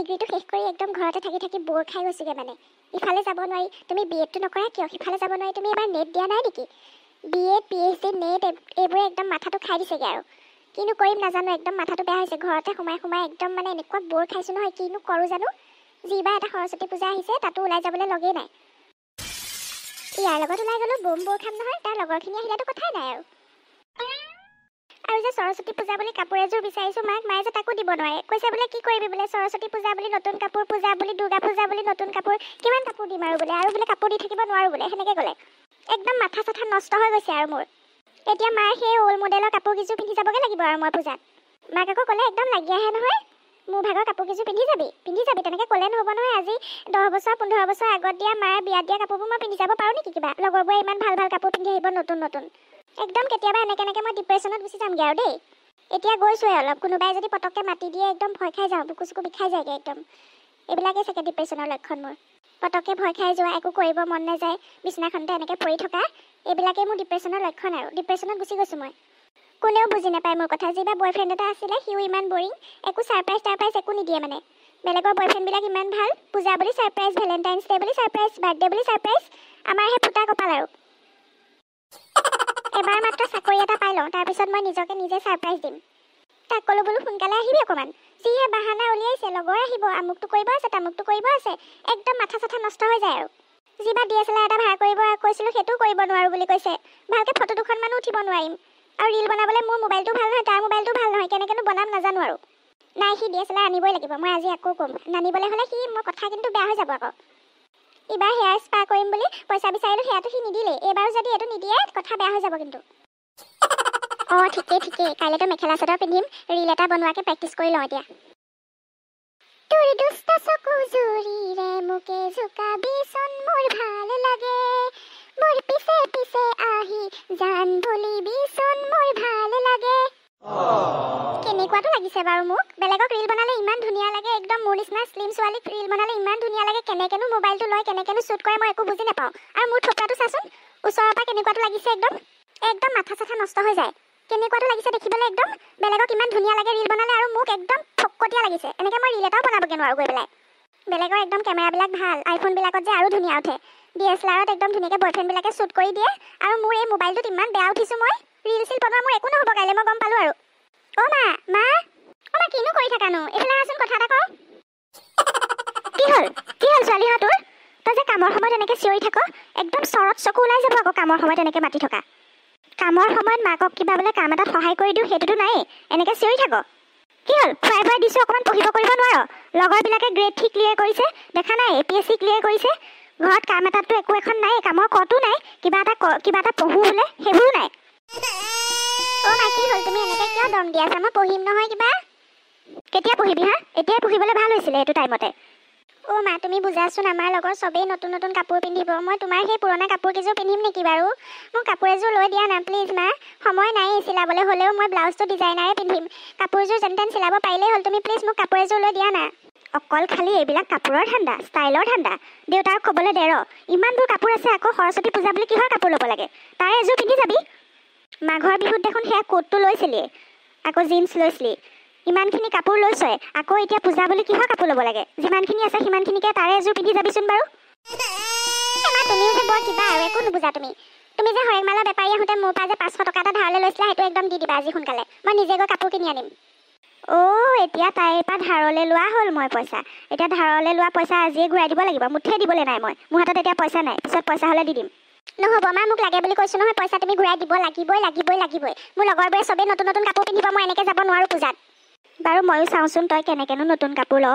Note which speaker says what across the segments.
Speaker 1: ডিগ্ৰীটো শেষ কৰি একদম ঘৰতে থাকি থাকি বৰ খাই গৈছোগে মানে ইফালে যাব নোৱাৰি তুমি বিএডটো নকৰা কিয় সিফালে যাব নোৱাৰি তুমি এবাৰ নেট দিয়া নাই নেকি বিএড পিএইচডি নেট এইবোৰে একদম মাথাটো খাই দিছেগে আৰু কিনো কৰিম নাজানো একদম মাথাটো বেয়া হৈছে ঘৰতে সোমাই সোমাই একদম মানে এনেকুৱা বৰ খাইছো নহয় কিনো কৰোঁ জানো যিবা এটা সৰস্বতী পূজা আহিছে তাতো ওলাই যাবলৈ লগেই নাই ইয়াৰ লগত ওলাই গ'লো বম বৰ খাম নহয় তাৰ লগৰখিনি আহিলেতো কথাই নাই আৰু যে সৰস্বতী পূজা বুলি কাপোৰ এযোৰ বিচাৰিছো মায়ে যে তাকো দিব নোৱাৰে কৈছে বোলে কি কৰিবি বোলে সৰস্বতী পূজা বুলি নতুন কাপোৰ পূজা বুলি দুৰ্গা পূজা বুলি নতুন কাপোৰ কিমান কাপোৰ দিম আৰু বোলে কাপোৰ দি থাকিব নোৱাৰো বোলে সেনেকে ক'লে একদম মাথা চাথা নষ্ট হৈ গৈছে আৰু মোৰ এতিয়া মায়ে সেই ওল্ড মডেলৰ কাপোৰ কিছু পিন্ধি যাবগে লাগিব আৰু মই পূজাত মাক আকৌ ক'লে একদম লাগি আহে নহয় মোৰ ভাগৰ কাপোৰ কিছু পিন্ধি যাবি তেনেকৈ ক'লে নহ'ব নহয় আজি 10 বছৰ 15 বছৰ আগত দিয়া মায়ে বিয়াত দিয়া কাপোৰবোৰ মই পিন্ধি যাব পাৰোঁ নেকি কিবা লগৰবোৰে ইমান ভাল ভাল কাপোৰ পিন্ধি আহিব নতুন নতুন একদম কেতিয়াবা এনেকৈ মই ডিপ্ৰেশ্যনত গুচি যামগৈ আৰু দেই এতিয়া গৈছোৱে অলপ কোনোবাই যদি পটককৈ মাতি দিয়ে একদম ভয় খাই যাওঁ বুকু চুকু বিষাই যায়গৈ একদম এইবিলাকেই চাগে ডিপ্ৰেশ্যনৰ লক্ষণ মোৰ পটককৈ ভয় খাই যোৱা একো কৰিব মন নাযায় বিছনাখনতে এনেকৈ পৰি থকা এইবিলাকেই মোৰ ডিপ্ৰেশ্যনৰ লক্ষণ আৰু ডিপ্ৰেশ্যনত গুচি গৈছোঁ মই কোনেও বুজি নাপায় মোৰ কথা যিবা বয়ফ্ৰেণ্ড এটা আছিলে সিও ইমান বৰিং একো ছাৰপ্ৰাইজ একো নিদিয়ে মানে বেলেগৰ বয়ফ্ৰেণ্ডবিলাক ইমান ভাল পূজা বুলি ছাৰপ্ৰাইজ ভেলেণ্টাইন্স ডে বুলি ছাৰপ্ৰাইজ বাৰ্থডে বুলি ছাৰপ্ৰাইজ আমাৰহে ফুটা কপাল আৰু এবাৰ মাত্ৰ চাকৰি এটা পাই লওঁ তাৰপিছত মই নিজকে নিজে ছাৰপ্ৰাইজ দিম তাক ক'লোঁ বোলো সোনকালে আহিবি অকণমান যিহে বাহানা উলিয়াইছে লগৰ আহিব আমুকটো কৰিব আছে তামুকটো কৰিব আছে একদম মাথা চাথা নষ্ট হৈ যায় আৰু যিবা DSLR এটা ভাড়া কৰিব কৈছিলোঁ সেইটোও কৰিব নোৱাৰোঁ বুলি কৈছে ভালকৈ ফটো দুখনমানো উঠিব নোৱাৰিম আৰু ৰীল বনাবলৈ মোৰ মোবাইলটো ভাল নহয় তাৰ মোবাইলটো ভাল নহয় কেনেকৈনো বনাম নাজানো আৰু নাই সি DSLR আনিবই লাগিব মই আজি আকৌ ক'ম নানিবলৈ হ'লে সি মোৰ কথা কিন্তু বেয়া হৈ যাব আকৌ এইবাৰ হেয়াৰ স্পা কৰিম বুলি পইচা বিচাৰিলোঁ সেয়াটো সি নিদিলে এইবাৰো যদি এইটো নিদিয়ে কথা বেয়া হৈ যাব কিন্তু অঁ ঠিকেই কাইলৈতো মেখেলা চাদৰ পিন্ধিম ৰীল এটা বনোৱাকৈ প্ৰেক্টিচ কৰি লওঁ এতিয়া তোৰ দুষ্ট চকু জুৰিৰে মোকে জোকাবিচোন মোৰ ভাল লাগে মোৰ পিছে পিছে আহি জান ভুলিবিচোন মোৰ ভাল লাগে কেনেকুৱাটো লাগিছে বাৰু মোক বেলেগক ৰীল বনালে ইমান ধুনীয়া লাগে একদম মোৰ নিচিনা শ্লিম ছোৱালীক ৰীল বনালে ইমান ধুনীয়া লাগে কেনেকেনো মোবাইলটো লয় কেনেকেনো শ্বুট কৰে মই একো বুজি নাপাওঁ আৰু মোৰ থোপাটো চাচোন ওচৰৰ পৰা কেনেকুৱাটো লাগিছে একদম মাথা চাথা নষ্ট হৈ যায় কেনেকুৱাটো লাগিছে দেখিবলৈ একদম বেলেগক ইমান ধুনীয়া লাগে ৰীল বনালে আৰু মোক একদম ফকটীয়া লাগিছে এনেকৈ মই ৰীল এটাও বনাবগৈ নোৱাৰোঁ গৈ পেলাই বেলেগৰ একদম কেমেৰাবিলাক ভাল আইফোনবিলাকত যে আৰু ধুনীয়া উঠে DSLRত একদম ধুনীয়াকৈ বয়ফ্ৰেণ্ডবিলাকে শ্বুট কৰি দিয়ে আৰু মোৰ এই মোবাইলটোত ইমান বেয়া উঠিছোঁ মই ৰীল চিল বনোৱা মোৰ একো নহ'ব কাইলৈ মই গম পালোঁ আৰু অ' মা কিনো কৰি থাকানো এইফালে আহাচোন কথা এটা কওঁ কি হ'ল ছোৱালীহঁত তোৰ তই যে কামৰ সময়ত এনেকৈ চিঞৰি থাক একদম চৰত চকু ওলাই যাব আকৌ কামৰ সময়ত এনেকৈ মাতি থকা কামৰ সময়ত মাকক কিবা বোলে কাম এটাত সহায় কৰি দিওঁ সেইটোতো নায়েই এনেকৈ চিঞৰি থাক কি হ'ল খুৱাই দিছোঁ অকণমান পঢ়িব কৰিব নোৱাৰ লগৰবিলাকে গ্ৰেড 3 ক্লিয়াৰ কৰিছে দেখা নাই APSC ক্লিয়াৰ কৰিছে ঘৰত কাম এটাততো একো এখন নাই কামৰ কতো নাই কিবা এটা পঢ়োঁ বোলে সেইবোৰো নাই অ' মা কি হ'ল তুমি এনেকৈ কিয় দম দি আছা মই পঢ়িম নহয় কিবা কেতিয়া পঢ়িবি হা এতিয়াই পঢ়িবলৈ ভাল হৈছিলে এইটো টাইমতে অ' মা তুমি বুজাচোন আমাৰ লগৰ চবেই নতুন নতুন কাপোৰ পিন্ধিব মই তোমাৰ সেই পুৰণা কাপোৰ কেইযোৰ পিন্ধিম নেকি বাৰু মোক কাপোৰ এযোৰ লৈ দিয়া না প্লিজ মা সময় নাই চিলাবলৈ হ'লেও মই ব্লাউজটো ডিজাইনাৰে পিন্ধিম কাপোৰযোৰ যেন তেন চিলাব পাৰিলেই হ'ল তুমি প্লিজ মোক কাপোৰ এযোৰ লৈ দিয়া না অকল খালি এইবিলাক কাপোৰৰ ধান্দা ষ্টাইলৰ ধান্দা দেউতাক ক'বলৈ দেৰ ইমানবোৰ কাপোৰ আছে আকৌ সৰস্বতী পূজা বুলি কিহৰ কাপোৰ ল'ব লাগে তাৰে এযোৰ পিন্ধি যাবি মাঘৰ বিহুত দেখোন সেয়া কোটটো লৈছিলিয়ে আকৌ জিন্স লৈছিলি ইমানখিনি কাপোৰ লৈছই আকৌ এতিয়া পূজা বুলি কিহৰ কাপোৰ ল'ব লাগে যিমানখিনি আছে সিমানখিনিকে তাৰে এযোৰ পিন্ধি যাবিচোন বাৰু তুমিও যে বৰ কিবা আৰু একো নুবুজা তুমি যে হৰেকমালা বেপাৰী আহোঁতে মোৰ পৰা যে 500 টকা এটা ধাৰলৈ লৈছিলা সেইটো একদম দি দিবা আজি সোনকালে মই নিজে গৈ কাপোৰ কিনি আনিম এতিয়া তাইৰ পৰা ধাৰলৈ লোৱা হ'ল মই পইচা এতিয়া ধাৰলৈ লোৱা পইচা আজিয়ে ঘূৰাই দিব লাগিব মুঠেই দিবলৈ নাই মই মোৰ হাতত এতিয়া পইচা নাই পিছত পইচা হ'লে দি দিম নহ'ব মা মোক লাগে বুলি কৈছোঁ নহয় পইচা তুমি ঘূৰাই দিব লাগিবই মোৰ লগৰবোৰে চবেই নতুন নতুন কাপোৰ পিন্ধিব মই এনেকৈ যাব নোৱাৰোঁ পূজাত বাৰু ময়ো চাওঁচোন তই কেনেকৈনো নতুন কাপোৰ ল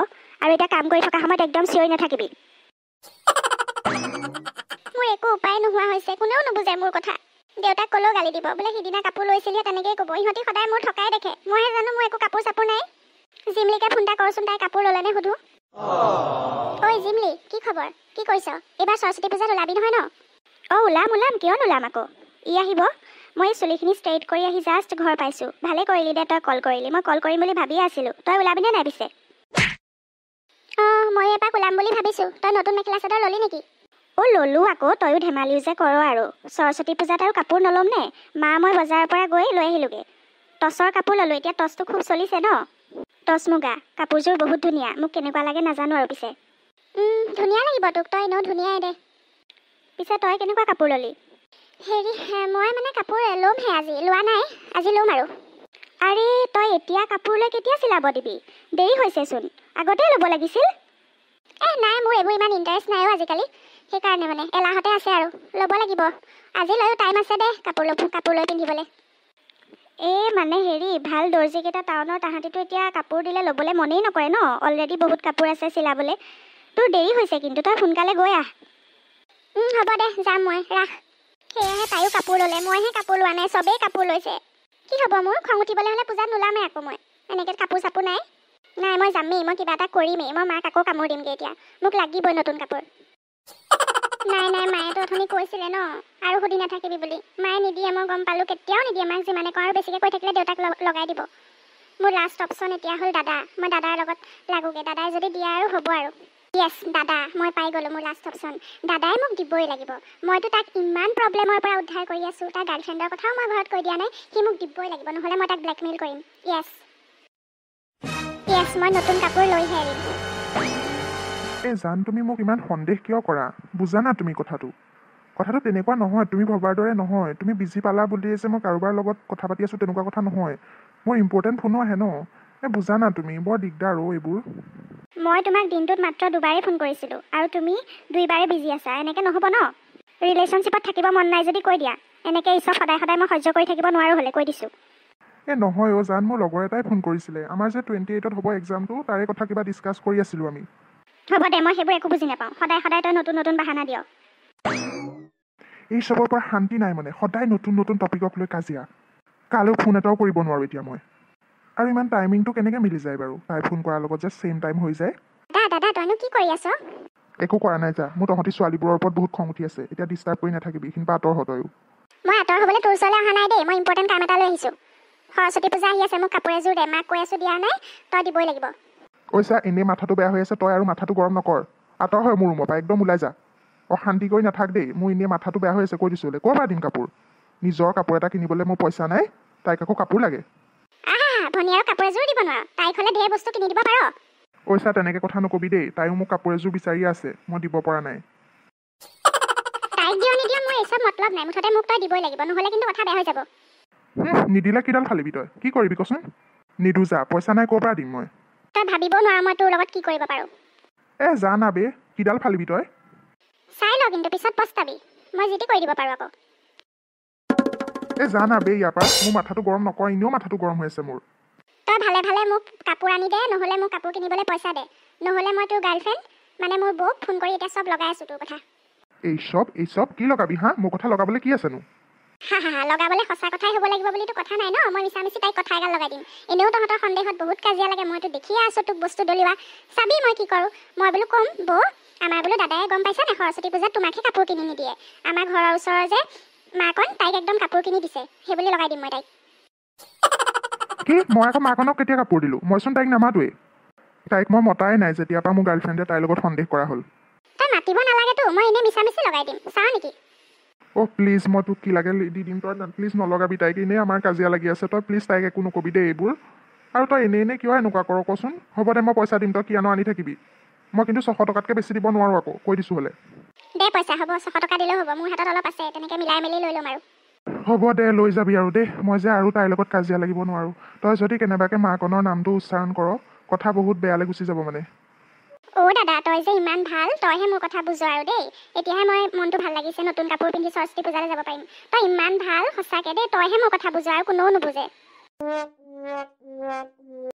Speaker 1: আৰু এতিয়া কাম কৰি থকা সময়ত একদম চিঞৰি নাথাকিবি মোৰ একো উপায় নোহোৱা হৈছে কোনেও নুবুজে মোৰ কথা দেউতাক ক'লেও গালি দিব বোলে সিদিনা কাপোৰ লৈছিলিহে তেনেকেই ক'ব ইহঁতি সদায় মোৰ থকাই দেখে মইহে জানো মোৰ একো কাপোৰ চাপোৰ নাই জিমলিকে ফোন এটা কৰচোন তাই কাপোৰ ল'লেনে সুধো ঐ জিমলি কি খবৰ কি কৰিছ এইবাৰ সৰস্বতী পূজাত ওলাবি নহয় ন ওলাম কিয় নোলাম আকৌ আহিব মই চুলিখিনি ষ্ট্ৰেইট কৰি আহি জাষ্ট ঘৰ পাইছোঁ ভালে কৰিলি দে তই কল কৰিলি মই কল কৰিম বুলি ভাবিয়ে আছিলোঁ তই ওলাবিনে নাই পিছে মই এপাক ওলাম বুলি ভাবিছোঁ তই নতুন মেখেলা চাদৰ ল'লি নেকি ল'লোঁ আকৌ তয়ো ধেমালিও যে কৰ আৰু সৰস্বতী পূজাত আৰু কাপোৰ নল'ম নে মা মই বজাৰৰ পৰা গৈ লৈ আহিলোঁগৈ টচৰ কাপোৰ ল'লোঁ। এতিয়া টচটো খুব চলিছে ন। টচ মুগা কাপোৰযোৰ বহুত ধুনীয়া। মোক কেনেকুৱা লাগে নাজানো আৰু পিছে ধুনীয়া লাগিব তোক। তই এনেও ধুনীয়াই দে। পিছে তই কেনেকুৱা কাপোৰ ল'লি? হেৰি মই মানে কাপোৰ ল'মহে আজি। লোৱা নাই, আজি ল'ম আৰু। আৰে তই এতিয়া কাপোৰ লৈ কেতিয়া চিলাব দিবি? দেৰি হৈছেচোন, আগতেই ল'ব লাগিছিল। নাই মোৰ এইবোৰ ইমান ইণ্টাৰেষ্ট নাইও আজিকালি, সেইকাৰণে মানে এলাহতে আছে আৰু। ল'ব লাগিব আজি, লৈও টাইম আছে দে কাপোৰ লৈ পিন্ধিবলৈ। মানে হেৰি ভাল দৰ্জিকেইটা টাউনৰ তাহাঁতিতো এতিয়া কাপোৰ দিলে ল'বলৈ মনেই নকৰে ন। অলৰেডি বহুত কাপোৰ আছে চিলাবলৈ। তোৰ দেৰি হৈছে কিন্তু, তই সোনকালে গৈ আহ। হ'ব দে যাম মই, ৰাখ। সেয়াহে তাইও কাপোৰ ল'লে, মইহে কাপোৰ লোৱা নাই। চবেই কাপোৰ লৈছে। কি হ'ব মোৰ? খং উঠিবলৈ হ'লে পূজাত নোলামেই আকৌ মই। এনেকৈ কাপোৰ চাপোৰ নাই। মই যামেই, মই কিবা এটা কৰিমেই। মই মাক আকৌ কামোৰ দিমগৈ এতিয়া। মোক লাগিবই নতুন কাপোৰ। নাই মায়েতো অথনি কৈছিলে ন আৰু সুধি নাথাকিবি বুলি। মায়ে নিদিয়ে, মই গম পালোঁ। কেতিয়াও নিদিয়ে মাক যিমানে কওঁ, আৰু বেছিকৈ কৈ থাকিলে দেউতাক লগাই দিব। মোৰ লাষ্ট অপশ্যন এতিয়া হ'ল দাদা। মই দাদাৰ লগত লাগোগৈ। দাদাই যদি দিয়ে আৰু হ'ব আৰু। য়েছ দাদা, মই পাই গ'লোঁ মোৰ লাষ্ট অপশ্যন। দাদাই মোক দিবই লাগিব। মইতো তাক ইমান প্ৰব্লেমৰ পৰা উদ্ধাৰ কৰি আছোঁ। তাৰ গাৰ্লফ্ৰেণ্ডৰ কথাও মই ঘৰত কৈ দিয়া নাই। সি মোক দিবই লাগিব, নহ'লে মই তাক ব্লেকমেইল কৰিম। য়েছ মই নতুন কাপোৰ লৈহে এৰিম।
Speaker 2: জান, তুমি মোক ইমান সন্দেহ কিয় কৰা? বুজা না তুমি কথাটো তেনেকুৱা নহয়। তুমি ভবাৰ দৰে নহয়। তুমি বিজি পালা বুলিয়ে যে মই কাৰোবাৰ লগত কথা পাতি আছোঁ তেনেকুৱা কথা নহয়। মোৰ ইম্পৰ্টেণ্ট ফোনো আহে ন। বুজা না তুমি, বৰ দিগদাৰ এইবোৰ।
Speaker 1: মই তোমাক দিনটোত মাত্ৰ 2বাৰেই ফোন কৰিছিলোঁ আৰু তুমি 2বাৰে বিজি আছা। এনেকৈ নহ'ব ন। ৰিলেশ্যনশ্বিপত থাকিব মন নাই যদি কৈ দিয়া। এনেকৈ ঈশ্বৰ সদায় মই সহ্য কৰি থাকিব নোৱাৰোঁ হ'লে কৈ দিছোঁ।
Speaker 2: নহয় জান, মোৰ লগৰ এটাই ফোন কৰিছিলে। আমাৰ যে 28ত হ'ব এক্সামটো, তাৰে কথা কিবা ডিছকাছ কৰি আছিলোঁ আমি।
Speaker 1: হ'ব দে, মই সেইবোৰ একো বুজি নাপাওঁ। সদায় তই নতুন বাহানা দিয়।
Speaker 2: এই চবৰ পৰা শান্তি নাই মানে। সদায় নতুন টপিকক লৈ কাজিয়া। কালৈও ফোন এটাও কৰিব নোৱাৰোঁ এতিয়া মই। আৰু ইমান টাইমিংটো কেনেকৈ মিলি যায় বাৰু? তাই ফোন কৰাৰ লগত যে ছেইম টাইম হৈ যায়।
Speaker 1: দাদা তইনো কি কৰি আছ?
Speaker 2: একো কৰা নাই যা। মোৰ তহঁতি ছোৱালীবোৰৰ ওপৰত বহুত খং উঠি আছে। এতিয়া ডিষ্টাৰ্ব কৰি নাথাকিবি, এইখিনিৰ পৰা আঁতৰ হ তয়ো।
Speaker 1: মই আঁতৰ হ'বলৈ তোৰ ওচৰলৈ অহা নাই দেই। মই ইম্পৰ্টেণ্ট কাম এটা লৈ আহিছোঁ। সৰস্বতী পূজা আহি আছে, মোক কাপোৰ এযোৰ দে। মাক কৈ আছোঁ দিয়া নাই, তই দিবই লাগিব।
Speaker 2: চা, এনেই মাথাটো বেয়া হৈ আছে, তই আৰু মাথাটো গৰম নকৰ। আঁতৰ হয় মোৰ ৰুমৰ পৰা, একদম ওলাই যা। অশান্তি কৰি নাথাক দেই। মোৰ এনেই মাথাটো বেয়া হৈ আছে, কৈ দিছোঁ। ক'ৰ পৰা দিম কাপোৰ? নিজৰ কাপোৰ এটা কিনিবলৈ মোৰ পইচা নাই, তাইক আকৌ কাপোৰ লাগে।
Speaker 1: ভনীয়াৰ কাপোৰ এযোৰ দিব নোৱাৰ? তাইক হ'লে ঢেৰ বস্তু কিনি দিব পাৰ।
Speaker 2: চা, তেনেকৈ কথা নকবি দেই। তাইও মোক কাপোৰ এযোৰ বিচাৰি আছে, মই দিব পৰা নাই।
Speaker 1: তাইক দিয় নিদিয় মোৰ এইচব মতলব নাই। মুঠতে মোক তই দিবই লাগিব, নহ'লে কিন্তু কথা বেয়া হৈ যাব।
Speaker 2: নিদিলে কিডাল ফালিবি তই? কি কৰিবি কচোন? নিদো যা। পইচা নাই, ক'ৰ পৰা দিম মই?
Speaker 1: তই ভাবিব নোৱাৰ মই তোৰ লগত কি কৰিব পাৰোঁ।
Speaker 2: যা না বে, কিডাল ফালিবি তই?
Speaker 1: চাই ল, কিন্তু পিছত পস্তাবি। মই যিটি কৰি দিব পাৰোঁ আকৌ।
Speaker 2: যা না বে ইয়াৰ পৰা। মোৰ মাথাটো গৰম নকৰ, এনেও মাথাটো গৰম হৈ আছে মোৰ।
Speaker 1: তই ভালে মোক কাপোৰ আনি দে, নহ'লে মোক কাপোৰ কিনিবলৈ পইচা দে। নহ'লে মই তোৰ গাৰ্লফ্ৰেণ্ড, মানে মোৰ বৌক ফোন কৰি এতিয়া চব লগাই আছোঁ তোৰ কথা।
Speaker 2: এই চব কি লগাবি হা? মোৰ কথা লগাবলৈ কি আছেনো?
Speaker 1: লগাবলৈ সঁচা কথাই হ'ব লাগিব বুলিতো কথা নাই ন। মই মিছামিছি তাইক কথা এগাল লগাই দিম। এনেও তহঁতৰ সন্দেহত বহুত কাজিয়া লাগে। মইতো দেখিয়ে আছোঁ তোক বস্তু দলিওৱা। চাবি মই কি কৰোঁ। মই বোলো ক'ম, বৌ আমাৰ বোলো দাদাই গম পাইছা নে, সৰস্বতী পূজাত তোমাকহে কাপোৰ কিনি নিদিয়ে। আমাৰ ঘৰৰ ওচৰৰ যে মাকন, তাইক একদম কাপোৰ কিনি দিছে। সেই বুলি লগাই দিম মই তাইক।
Speaker 2: কি? মই আকৌ মাকনক কেতিয়া কাপোৰ দিলোঁ? মইচোন তাইক নামাতোৱেই। তাইক মই মতাই নাই যেতিয়াৰ পৰা মোৰ গাৰ্লফ্ৰেণ্ডে তাইৰ লগত সন্দেহ কৰা হ'ল।
Speaker 1: তই মাতিব নালাগেতো, মই এনেই মিছামিছি লগাই দিম। চাওঁ নেকি?
Speaker 2: প্লিজ, মই তোক কি লাগে দি দিম। তই প্লিজ নলগাবি তাইক। এনেই আমাৰ কাজিয়া লাগি আছে। তই প্লিজ তাইক একো নকবি দেই এইবোৰ। আৰু তই এনেই কিয় এনেকুৱা কৰ কচোন? হ'ব দে, মই পইচা দিম, তই কিয়নো আনি থাকিবি। মই কিন্তু 600 টকাতকৈ বেছি দিব নোৱাৰোঁ আকৌ, কৈ দিছোঁ হ'লে।
Speaker 1: দে পইচা হ'ব, 600 টকা দিলেও হ'ব। মোৰ হাতত অলপ আছে, তেনেকৈ মিলাই মেলি লৈ ল'ম আৰু।
Speaker 2: হ'ব দে, লৈ যাবি আৰু দেই। মই যে আৰু তাইৰ লগত কাজিয়া লাগিব নোৱাৰোঁ। তই যদি কেনেবাকৈ মাকনৰ নামটো উচ্চাৰণ কৰ, কথা বহুত বেয়ালৈ গুচি যাব মানে।
Speaker 1: দাদা তই যে ইমান ভাল, তইহে মোৰ কথা বুজ আৰু দেই। এতিয়াহে মই মনটো ভাল লাগিছে, নতুন কাপোৰ পিন্ধি সৰস্বতী পূজালৈ যাব পাৰিম। তই ইমান ভাল, সঁচাকৈ দেই। তইহে মোৰ কথা বুজ, আৰু কোনেও নুবুজে।